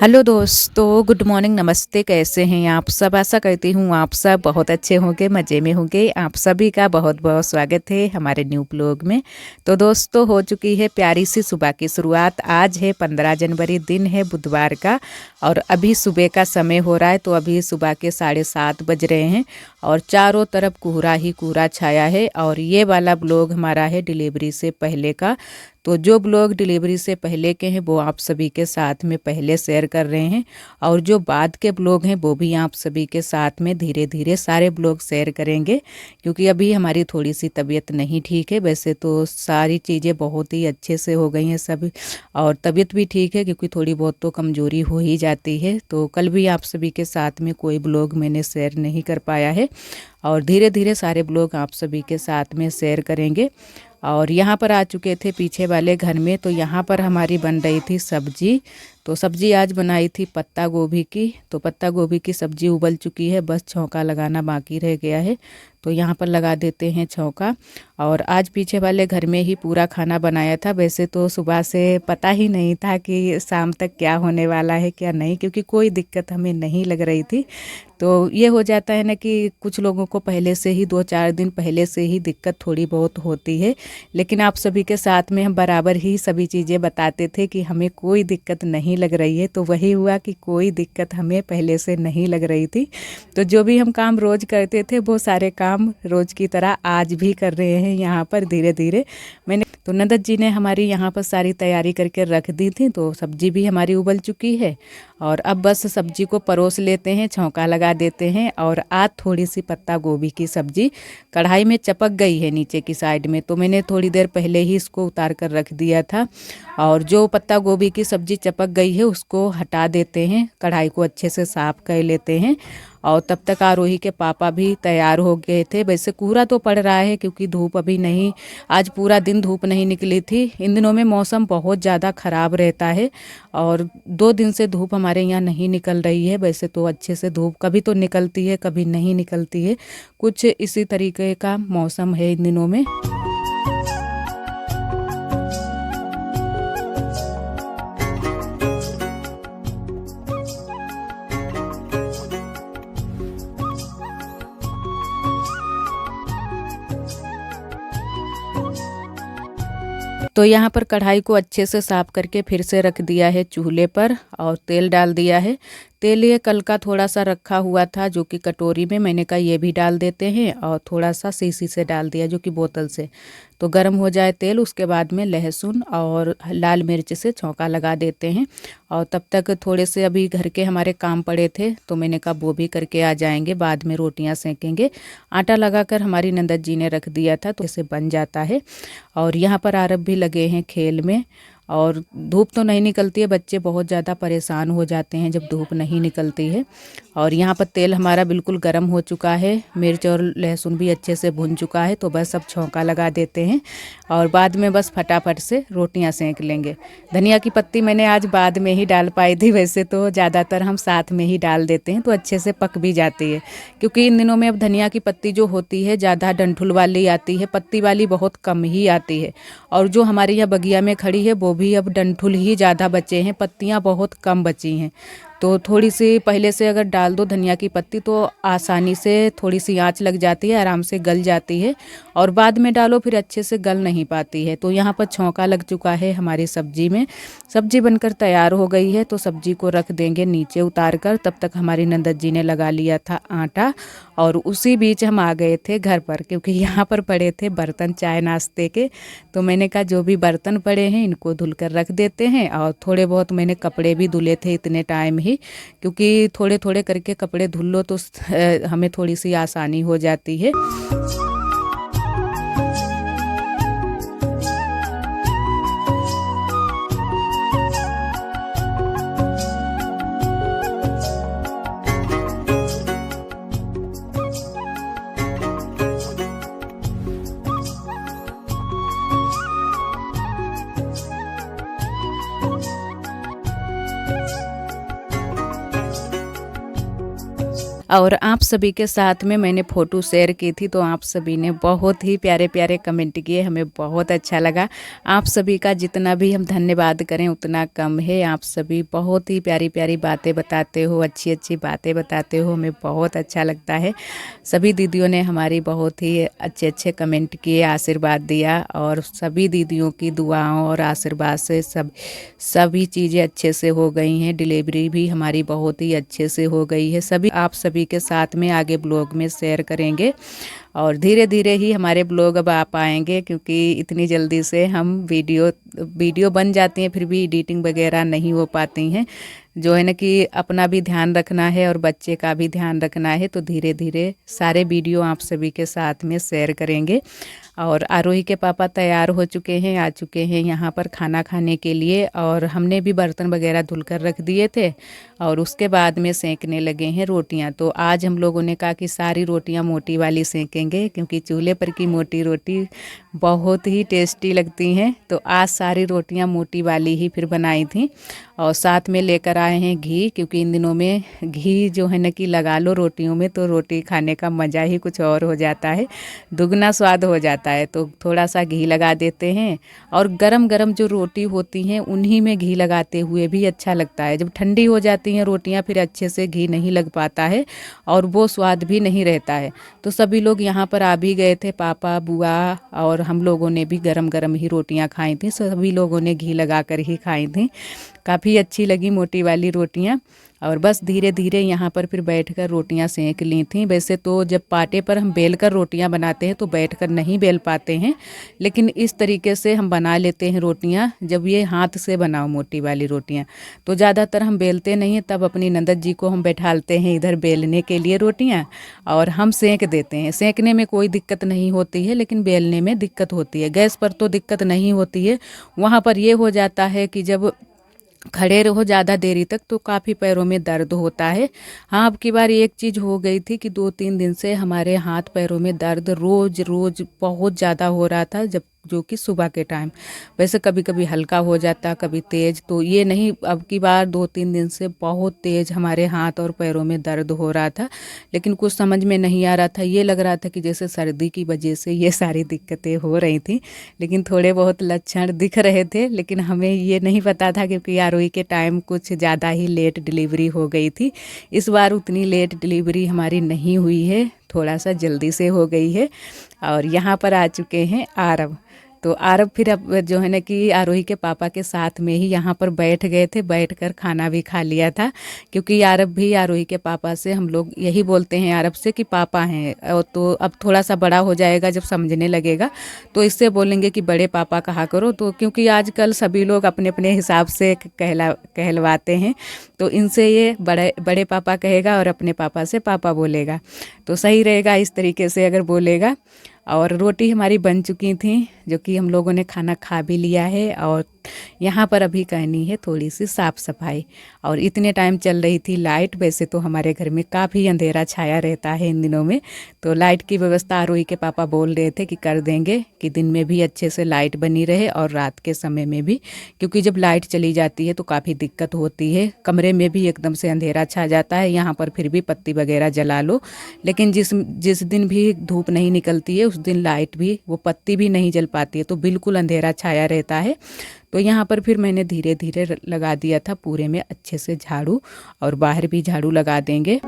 Hello दोस्तों, good morning, नमस्ते। कैसे हैं आप सब? आशा करती हूँ आप सब बहुत अच्छे होंगे, मज़े में होंगे। आप सभी का बहुत बहुत स्वागत है हमारे न्यू ब्लॉग में। तो दोस्तों, हो चुकी है प्यारी सी सुबह की शुरुआत। आज है 15 जनवरी, दिन है बुधवार का और अभी सुबह का समय हो रहा है। तो अभी सुबह के 7:30 बज रहे हैं और चारों तरफ कोहरा ही कोहरा छाया है। और ये वाला ब्लॉग हमारा है डिलीवरी से पहले का। तो जो ब्लॉग डिलीवरी से पहले के हैं वो आप सभी के साथ में पहले शेयर कर रहे हैं, और जो बाद के ब्लॉग हैं वो भी आप सभी के साथ में धीरे धीरे सारे ब्लॉग शेयर करेंगे। क्योंकि अभी हमारी थोड़ी सी तबीयत नहीं ठीक है। वैसे तो सारी चीज़ें बहुत ही अच्छे से हो गई हैं सभी, और तबीयत भी ठीक है, क्योंकि थोड़ी बहुत तो कमज़ोरी हो ही जाती है। तो कल भी आप सभी के साथ में कोई ब्लॉग मैंने शेयर नहीं कर पाया है, और धीरे धीरे सारे ब्लॉग आप सभी के साथ में शेयर करेंगे। और यहाँ पर आ चुके थे पीछे वाले घर में। तो यहाँ पर हमारी बन रही थी सब्जी। तो सब्जी आज बनाई थी पत्ता गोभी की। तो पत्ता गोभी की सब्जी उबल चुकी है, बस छौंका लगाना बाकी रह गया है। तो यहाँ पर लगा देते हैं छौंका। और आज पीछे वाले घर में ही पूरा खाना बनाया था। वैसे तो सुबह से पता ही नहीं था कि शाम तक क्या होने वाला है क्या नहीं, क्योंकि कोई दिक्कत हमें नहीं लग रही थी। तो ये हो जाता है ना कि कुछ लोगों को पहले से ही 2-4 दिन पहले से ही दिक्कत थोड़ी बहुत होती है। लेकिन आप सभी के साथ में हम बराबर ही सभी चीज़ें बताते थे कि हमें कोई दिक्कत नहीं लग रही है। तो वही हुआ कि कोई दिक्कत हमें पहले से नहीं लग रही थी। तो जो भी हम काम रोज़ करते थे वो सारे काम रोज़ की तरह आज भी कर रहे हैं यहाँ पर धीरे धीरे। मैंने तो नंदत जी ने हमारी यहाँ पर सारी तैयारी करके रख दी थी। तो सब्जी भी हमारी उबल चुकी है, और अब बस सब्जी को परोस लेते हैं, छौंका लगा देते हैं। और आज थोड़ी सी पत्ता गोभी की सब्जी कढ़ाई में चपक गई है नीचे की साइड में। तो मैंने थोड़ी देर पहले ही इसको उतार कर रख दिया था। और जो पत्ता गोभी की सब्जी चपक गई है उसको हटा देते हैं, कढ़ाई को अच्छे से साफ कर लेते हैं। और तब तक आरोही के पापा भी तैयार हो गए थे। वैसे कोहरा तो पड़ रहा है, क्योंकि धूप अभी नहीं, आज पूरा दिन धूप नहीं निकली थी। इन दिनों में मौसम बहुत ज़्यादा ख़राब रहता है, और 2 दिन से धूप हमारे यहाँ नहीं निकल रही है। वैसे तो अच्छे से धूप कभी तो निकलती है, कभी नहीं निकलती है। कुछ इसी तरीके का मौसम है इन दिनों में। तो यहाँ पर कढ़ाई को अच्छे से साफ करके फिर से रख दिया है चूल्हे पर, और तेल डाल दिया है। तेल ये कल का थोड़ा सा रखा हुआ था जो कि कटोरी में, मैंने कहा ये भी डाल देते हैं, और थोड़ा सा शीशी से डाल दिया जो कि बोतल से। तो गर्म हो जाए तेल, उसके बाद में लहसुन और लाल मिर्च से छौंका लगा देते हैं। और तब तक थोड़े से अभी घर के हमारे काम पड़े थे, तो मैंने कहा वो भी करके आ जाएंगे, बाद में रोटियां सेकेंगे। आटा लगाकर हमारी नंदत जी ने रख दिया था, तो इसे बन जाता है। और यहाँ पर आरब भी लगे हैं खेल में। और धूप तो नहीं निकलती है, बच्चे बहुत ज़्यादा परेशान हो जाते हैं जब धूप नहीं निकलती है। और यहाँ पर तेल हमारा बिल्कुल गर्म हो चुका है, मिर्च और लहसुन भी अच्छे से भुन चुका है। तो बस अब छौंका लगा देते हैं, और बाद में बस फटाफट से रोटियां सेंक लेंगे। धनिया की पत्ती मैंने आज बाद में ही डाल पाई थी, वैसे तो ज़्यादातर हम साथ में ही डाल देते हैं तो अच्छे से पक भी जाती है। क्योंकि इन दिनों में अब धनिया की पत्ती जो होती है ज़्यादा डंठुल वाली आती है, पत्ती वाली बहुत कम ही आती है। और जो हमारे यहाँ बगिया में खड़ी है वो भी अब डंठुल ही ज़्यादा बचे हैं, पत्तियाँ बहुत कम बची हैं। तो थोड़ी सी पहले से अगर डाल दो धनिया की पत्ती तो आसानी से थोड़ी सी आंच लग जाती है, आराम से गल जाती है। और बाद में डालो फिर अच्छे से गल नहीं पाती है। तो यहाँ पर छौंका लग चुका है हमारी सब्जी में, सब्जी बनकर तैयार हो गई है। तो सब्जी को रख देंगे नीचे उतार कर। तब तक हमारी नंदत जी ने लगा लिया था आटा, और उसी बीच हम आ गए थे घर पर, क्योंकि यहाँ पर पड़े थे बर्तन चाय नाश्ते के। तो मैंने कहा जो भी बर्तन पड़े हैं इनको धुल कर रख देते हैं। और थोड़े बहुत मैंने कपड़े भी धुले थे इतने टाइम ही, क्योंकि थोड़े थोड़े करके कपड़े धुल लो तो हमें थोड़ी सी आसानी हो जाती है। और आप सभी के साथ में मैंने फ़ोटो शेयर की थी, तो आप सभी ने बहुत ही प्यारे प्यारे कमेंट किए, हमें बहुत अच्छा लगा। आप सभी का जितना भी हम धन्यवाद करें उतना कम है। आप सभी बहुत ही प्यारी प्यारी बातें बताते हो, अच्छी अच्छी बातें बताते हो, हमें बहुत अच्छा लगता है। सभी दीदियों ने हमारी बहुत ही अच्छे अच्छे कमेंट किए, आशीर्वाद दिया, और सभी दीदियों की दुआओं और आशीर्वाद से सभी चीज़ें अच्छे से हो गई हैं। डिलीवरी भी हमारी बहुत ही अच्छे से हो गई है। सभी आप सभी के साथ में आगे ब्लॉग में शेयर करेंगे, और धीरे धीरे ही हमारे ब्लॉग अब आ पाएंगे, क्योंकि इतनी जल्दी से हम वीडियो बन जाती हैं फिर भी एडिटिंग वगैरह नहीं हो पाती हैं। जो है ना कि अपना भी ध्यान रखना है और बच्चे का भी ध्यान रखना है, तो धीरे धीरे सारे वीडियो आप सभी के साथ में शेयर करेंगे। और आरोही के पापा तैयार हो चुके हैं, आ चुके हैं यहाँ पर खाना खाने के लिए, और हमने भी बर्तन वगैरह धुलकर रख दिए थे, और उसके बाद में सेंकने लगे हैं रोटियाँ। तो आज हम लोगों ने कहा कि सारी रोटियाँ मोटी वाली सेंकेंगे, क्योंकि चूल्हे पर की मोटी रोटी बहुत ही टेस्टी लगती हैं। तो आज सारी रोटियाँ मोटी वाली ही फिर बनाई थी, और साथ में लेकर आए हैं घी, क्योंकि इन दिनों में घी जो है ना कि लगा लो रोटियों में तो रोटी खाने का मज़ा ही कुछ और हो जाता है, दुगना स्वाद हो जाता है। तो थोड़ा सा घी लगा देते हैं, और गरम गरम जो रोटी होती हैं उन्हीं में घी लगाते हुए भी अच्छा लगता है। जब ठंडी हो जाती हैं रोटियां फिर अच्छे से घी नहीं लग पाता है, और वो स्वाद भी नहीं रहता है। तो सभी लोग यहाँ पर आ भी गए थे, पापा, बुआ, और हम लोगों ने भी गरम गरम ही रोटियाँ खाई थी। सभी लोगों ने घी लगा कर ही खाई थी। काफ़ी अच्छी लगी मोटी वाली रोटियाँ। और बस धीरे धीरे यहाँ पर फिर बैठकर रोटियाँ सेंक ली थी। वैसे तो जब पाटे पर हम बेल कर रोटियाँ बनाते हैं तो बैठकर नहीं बेल पाते हैं, लेकिन इस तरीके से हम बना लेते हैं रोटियाँ। जब ये हाथ से बनाओ मोटी वाली रोटियाँ तो ज़्यादातर हम बेलते नहीं हैं, तब अपनी नंदत जी को हम बैठालते हैं इधर बेलने के लिए रोटियाँ, और हम सेंक देते हैं। सेंकने में कोई दिक्कत नहीं होती है, लेकिन बेलने में दिक्कत होती है। गैस पर तो दिक्कत नहीं होती है, वहाँ पर ये हो जाता है कि जब खड़े रहो ज़्यादा देरी तक तो काफ़ी पैरों में दर्द होता है। हाँ, अब की बार एक चीज़ हो गई थी कि 2-3 दिन से हमारे हाथ पैरों में दर्द रोज़ रोज़ बहुत ज़्यादा हो रहा था, जब जो कि सुबह के टाइम। वैसे कभी कभी हल्का हो जाता, कभी तेज़, तो ये नहीं, अब की बार 2-3 दिन से बहुत तेज़ हमारे हाथ और पैरों में दर्द हो रहा था। लेकिन कुछ समझ में नहीं आ रहा था, ये लग रहा था कि जैसे सर्दी की वजह से ये सारी दिक्कतें हो रही थी, लेकिन थोड़े बहुत लक्षण दिख रहे थे। लेकिन हमें ये नहीं पता था, क्योंकि आरोही के टाइम कुछ ज़्यादा ही लेट डिलीवरी हो गई थी। इस बार उतनी लेट डिलीवरी हमारी नहीं हुई है, थोड़ा सा जल्दी से हो गई है। और यहाँ पर आ चुके हैं आरव। तो आरव फिर अब जो है ना कि आरोही के पापा के साथ में ही यहाँ पर बैठ गए थे, बैठकर खाना भी खा लिया था। क्योंकि आरव भी आरोही के पापा से, हम लोग यही बोलते हैं आरव से कि पापा हैं, और तो अब थोड़ा सा बड़ा हो जाएगा, जब समझने लगेगा तो इससे बोलेंगे कि बड़े पापा कहा करो। तो क्योंकि आजकल सभी लोग अपने अपने हिसाब से कहलवाते हैं, तो इनसे ये बड़े बड़े पापा कहेगा और अपने पापा से पापा बोलेगा, तो सही रहेगा इस तरीके से अगर बोलेगा। और रोटी हमारी बन चुकी थी, जो कि हम लोगों ने खाना खा भी लिया है। और यहाँ पर अभी करनी है थोड़ी सी साफ़ सफाई। और इतने टाइम चल रही थी लाइट। वैसे तो हमारे घर में काफ़ी अंधेरा छाया रहता है इन दिनों में, तो लाइट की व्यवस्था आरोही के पापा बोल रहे थे कि कर देंगे, कि दिन में भी अच्छे से लाइट बनी रहे और रात के समय में भी, क्योंकि जब लाइट चली जाती है तो काफ़ी दिक्कत होती है, कमरे में भी एकदम से अंधेरा छा जाता है। यहाँ पर फिर भी पत्ती वगैरह जला लो, लेकिन जिस दिन भी धूप नहीं निकलती है उस दिन लाइट भी, वो पत्ती भी नहीं जल पाती है, तो बिल्कुल अंधेरा छाया रहता है। तो यहाँ पर फिर मैंने धीरे धीरे लगा दिया था पूरे में अच्छे से झाड़ू, और बाहर भी झाड़ू लगा देंगे।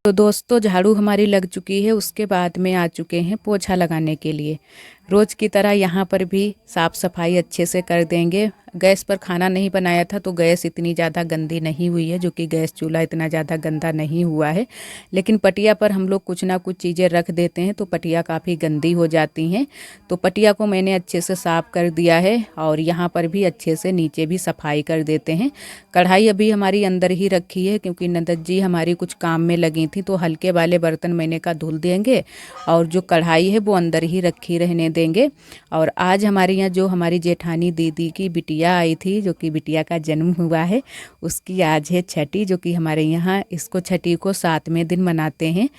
तो दोस्तों झाड़ू हमारी लग चुकी है, उसके बाद में आ चुके हैं पोछा लगाने के लिए। रोज़ की तरह यहाँ पर भी साफ़ सफाई अच्छे से कर देंगे। गैस पर खाना नहीं बनाया था तो गैस इतनी ज़्यादा गंदी नहीं हुई है, जो कि गैस चूल्हा इतना ज़्यादा गंदा नहीं हुआ है। लेकिन पटिया पर हम लोग कुछ ना कुछ चीज़ें रख देते हैं तो पटिया काफ़ी गंदी हो जाती हैं। तो पटिया को मैंने अच्छे से साफ़ कर दिया है और यहाँ पर भी अच्छे से नीचे भी सफाई कर देते हैं। कढ़ाई अभी हमारी अंदर ही रखी है क्योंकि ननद जी हमारी कुछ काम में लगी थी, तो हल्के वाले बर्तन मैंने कहा धुल देंगे और जो कढ़ाई है वो अंदर ही रखी रहने देंगे। और आज हमारे यहाँ जो हमारी जेठानी दीदी की बिटिया आई थी, जो कि बिटिया का जन्म हुआ है, उसकी आज है छठी, जो कि हमारे यहाँ इसको छठी को 7वें दिन मनाते हैं।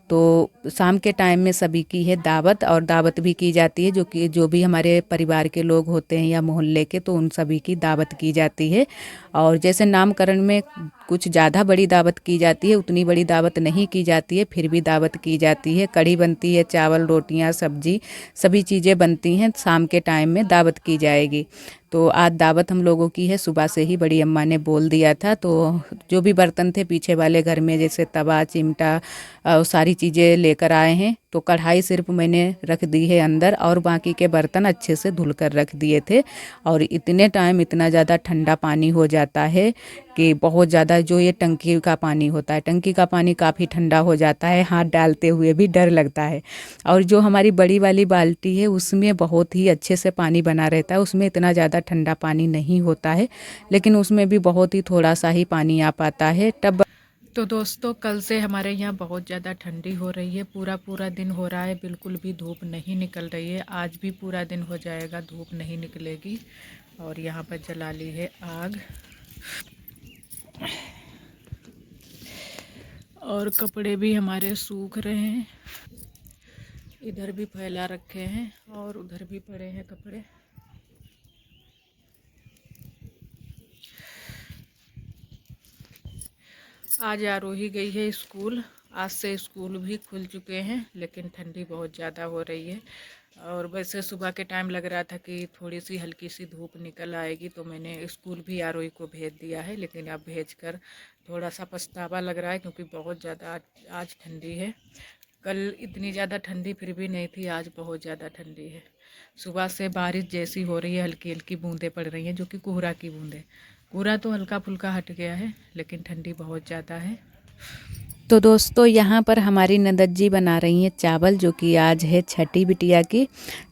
तो शाम के टाइम में सभी की है दावत, और दावत भी की जाती है, जो कि जो भी हमारे परिवार के लोग होते हैं या मोहल्ले के, तो उन सभी की दावत की जाती है। और जैसे नामकरण में कुछ ज़्यादा बड़ी दावत की जाती है, उतनी बड़ी दावत नहीं की जाती है, फिर भी दावत की जाती है। कढ़ी बनती है, चावल, रोटियां, सब्जी, सभी चीज़ें बनती हैं। शाम के टाइम में दावत की जाएगी। तो आज दावत हम लोगों की है, सुबह से ही बड़ी अम्मा ने बोल दिया था। तो जो भी बर्तन थे पीछे वाले घर में, जैसे तवा, चिमटा, सारी चीज़ें लेकर आए हैं। तो कढ़ाई सिर्फ मैंने रख दी है अंदर और बाकी के बर्तन अच्छे से धुल कर रख दिए थे। और इतने टाइम इतना ज़्यादा ठंडा पानी हो जाता है कि बहुत ज़्यादा, जो ये टंकी का पानी होता है, टंकी का पानी काफ़ी ठंडा हो जाता है, हाथ डालते हुए भी डर लगता है। और जो हमारी बड़ी वाली बाल्टी है उसमें बहुत ही अच्छे से पानी बना रहता है, उसमें इतना ज़्यादा ठंडा पानी नहीं होता है, लेकिन उसमें भी बहुत ही थोड़ा सा ही पानी आ पाता है। टब तो दोस्तों, कल से हमारे यहाँ बहुत ज़्यादा ठंडी हो रही है। पूरा दिन हो रहा है, बिल्कुल भी धूप नहीं निकल रही है। आज भी पूरा दिन हो जाएगा, धूप नहीं निकलेगी। और यहाँ पर जला ली है आग और कपड़े भी हमारे सूख रहे हैं। इधर भी फैला रखे हैं और उधर भी पड़े हैं कपड़े। आज आरोही गई है स्कूल। आज से स्कूल भी खुल चुके हैं, लेकिन ठंडी बहुत ज़्यादा हो रही है। और वैसे सुबह के टाइम लग रहा था कि थोड़ी सी हल्की सी धूप निकल आएगी, तो मैंने स्कूल भी आरोही को भेज दिया है। लेकिन अब भेजकर थोड़ा सा पछतावा लग रहा है, क्योंकि बहुत ज़्यादा आज ठंडी है। कल इतनी ज़्यादा ठंडी फिर भी नहीं थी, आज बहुत ज़्यादा ठंडी है। सुबह से बारिश जैसी हो रही है, हल्की हल्की बूंदें पड़ रही हैं, जो कि कोहरा की बूंदें। कोहरा तो हल्का फुल्का हट गया है, लेकिन ठंडी बहुत ज़्यादा है। तो दोस्तों, यहाँ पर हमारी ननद जी बना रही हैं चावल, जो कि आज है छठी बिटिया की।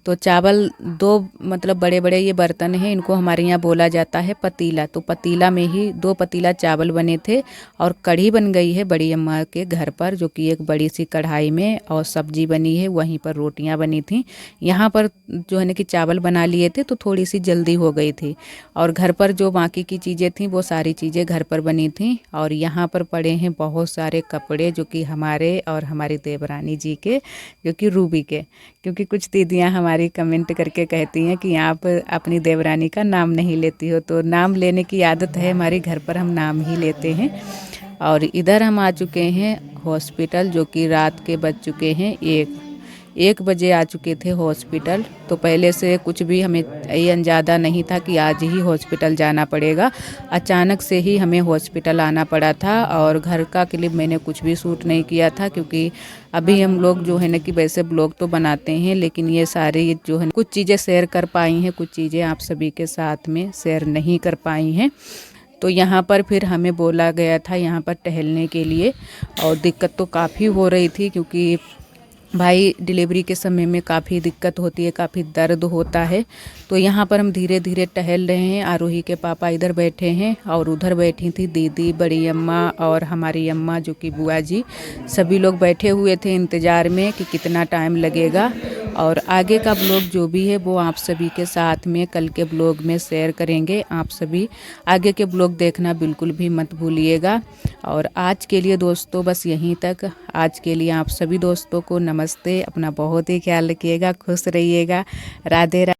तो चावल दो, मतलब बड़े बड़े ये बर्तन हैं, इनको हमारे यहाँ बोला जाता है पतीला। तो पतीला में ही 2 पतीला चावल बने थे और कढ़ी बन गई है बड़ी अम्मा के घर पर, जो कि एक बड़ी सी कढ़ाई में, और सब्जी बनी है, वहीं पर रोटियां बनी थी। यहाँ पर जो है ना कि चावल बना लिए थे तो थोड़ी सी जल्दी हो गई थी, और घर पर जो बाकी की चीज़ें थी वो सारी चीज़ें घर पर बनी थी। और यहाँ पर पड़े हैं बहुत सारे कपड़े, जो कि हमारे और हमारी देवरानी जी के, जो कि रूबी के। क्योंकि कुछ दीदियाँ हमारी कमेंट करके कहती हैं कि आप अपनी देवरानी का नाम नहीं लेती हो, तो नाम लेने की आदत है हमारे घर पर, हम नाम ही लेते हैं। और इधर हम आ चुके हैं हॉस्पिटल, जो कि रात के बज चुके हैं 1 बजे आ चुके थे हॉस्पिटल। तो पहले से कुछ भी हमें ये अंदाज़ा नहीं था कि आज ही हॉस्पिटल जाना पड़ेगा। अचानक से ही हमें हॉस्पिटल आना पड़ा था। और घर का क्लिप मैंने कुछ भी शूट नहीं किया था, क्योंकि अभी हम लोग जो है ना कि वैसे ब्लॉग तो बनाते हैं, लेकिन ये सारे जो है कुछ चीज़ें शेयर कर पाई हैं, कुछ चीज़ें आप सभी के साथ में शेयर नहीं कर पाई हैं। तो यहाँ पर फिर हमें बोला गया था यहाँ पर टहलने के लिए, और दिक्कत तो काफ़ी हो रही थी, क्योंकि भाई डिलीवरी के समय में काफ़ी दिक्कत होती है, काफ़ी दर्द होता है। तो यहाँ पर हम धीरे धीरे टहल रहे हैं। आरोही के पापा इधर बैठे हैं और उधर बैठी थी दीदी, बड़ी अम्मा और हमारी अम्मा, जो कि बुआ जी, सभी लोग बैठे हुए थे इंतज़ार में कि कितना टाइम लगेगा। और आगे का ब्लॉग जो भी है वो आप सभी के साथ में कल के ब्लॉग में शेयर करेंगे। आप सभी आगे के ब्लॉग देखना बिल्कुल भी मत भूलिएगा। और आज के लिए दोस्तों बस यहीं तक। आज के लिए आप सभी दोस्तों को नमस्ते। अपना बहुत ही ख्याल रखिएगा, खुश रहिएगा। राधे राधे।